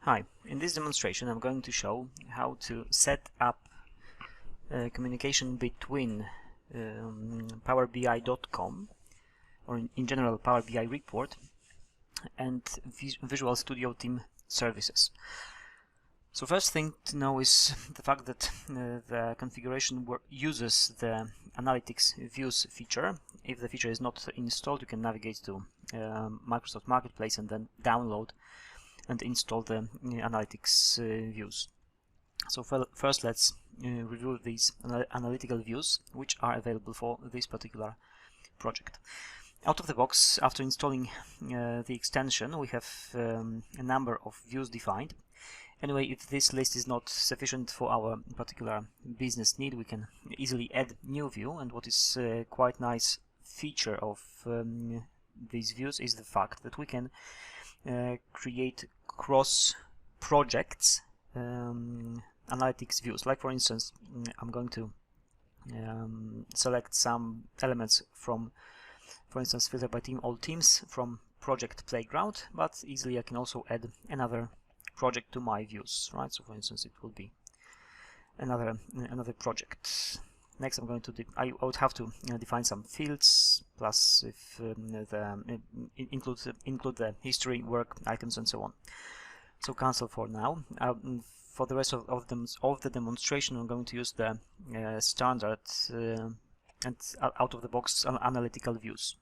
Hi, in this demonstration I'm going to show how to set up communication between PowerBI.com or in general Power BI report and Visual Studio Team services. So first thing to know is the fact that the configuration uses the Analytics Views feature. If the feature is not installed, you can navigate to Microsoft Marketplace and then download and install the analytics views. So first let's review these analytical views which are available for this particular project. Out of the box, after installing the extension, we have a number of views defined. Anyway, if this list is not sufficient for our particular business need, we can easily add new view. And what is quite nice feature of these views is the fact that we can create cross projects analytics views. Like for instance, I'm going to select some elements from, for instance, filter by team, all teams from project playground, but easily I can also add another project to my views, right? So for instance, it will be another project. Next, I'm going to I would have to define some fields, plus if include the history, work, items, and so on. So cancel for now. For the rest of the demonstration, I'm going to use the standard and out of the box analytical views.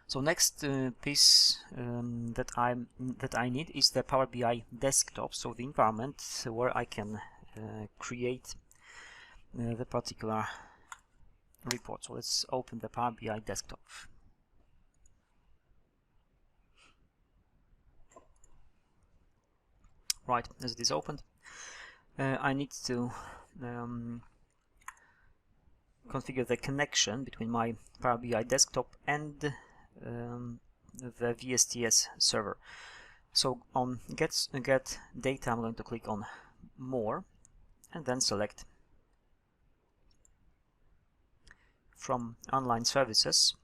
So next piece that I need is the Power BI desktop, so the environment where I can create the particular report. So let's open the Power BI desktop. Right, as it is opened, I need to configure the connection between my Power BI desktop and the VSTS server. So on get data, I'm going to click on more and then select from online services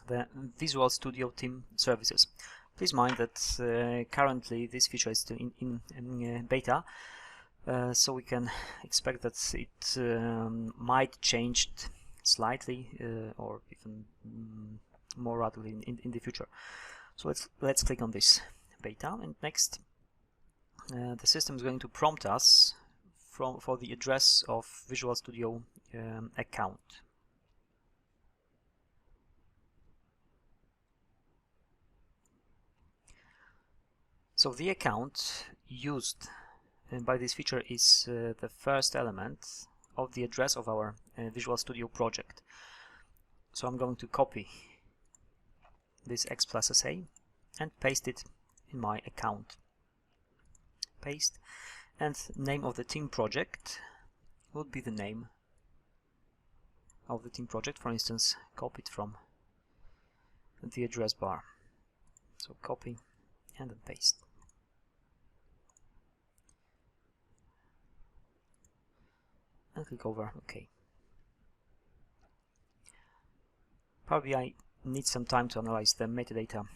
the Visual Studio Team services. Please mind that currently this feature is still in beta, so we can expect that it might change slightly or even more radically in the future. So let's click on this beta, and next the system is going to prompt us for the address of Visual Studio account. So the account used by this feature is the first element of the address of our Visual Studio project. So I'm going to copy this x+sa and paste it in my account. Paste, and name of the team project would be the name of the team project. For instance, copy it from the address bar. So copy and then paste. And click over OK. Power BI needs some time to analyze the metadata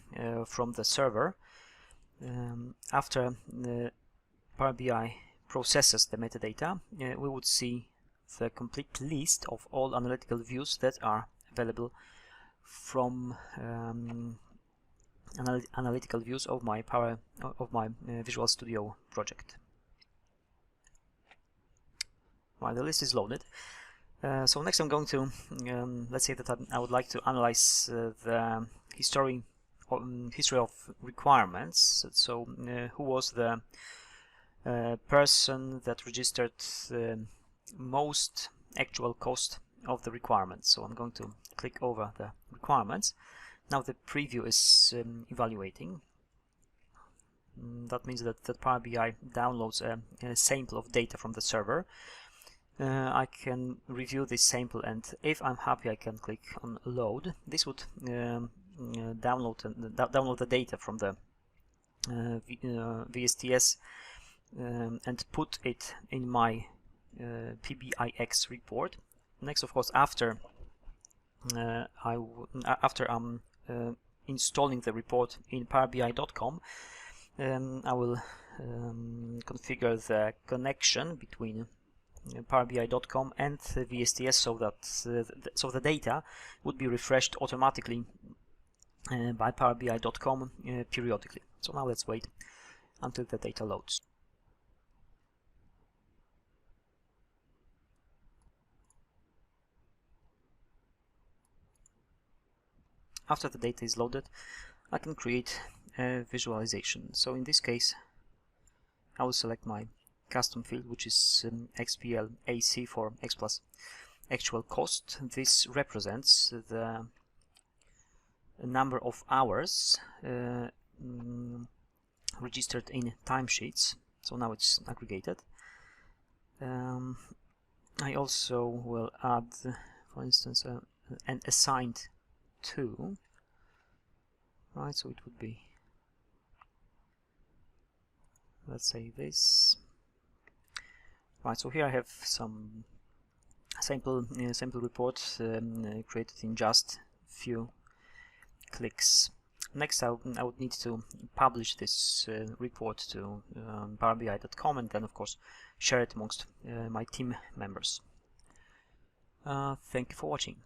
from the server. After the Power BI processes the metadata, we would see the complete list of all analytical views that are available from analytical views of my Visual Studio project. While the list is loaded, so next I'm going to let's say that I would like to analyze the history of requirements. So who was the person that registered most actual cost of the requirements. So I'm going to click over the requirements. Now the preview is evaluating. That means that Power BI downloads a sample of data from the server. I can review this sample, and if I'm happy I can click on load. This would download the data from the VSTS and put it in my PBIX report. Next, of course, after I'm installing the report in PowerBI.com, I will configure the connection between PowerBI.com and VSTS so that so the data would be refreshed automatically by PowerBI.com periodically. So now let's wait until the data loads. After the data is loaded, I can create a visualization. So in this case, I will select my custom field, which is XPL AC for X plus actual cost. This represents the number of hours registered in timesheets. So now it's aggregated. I also will add, for instance, an assigned to, right? So it would be, let's say this, right? So here I have some sample report created in just few clicks. Next, I would need to publish this report to PowerBI.com and then, of course, share it amongst my team members. Thank you for watching.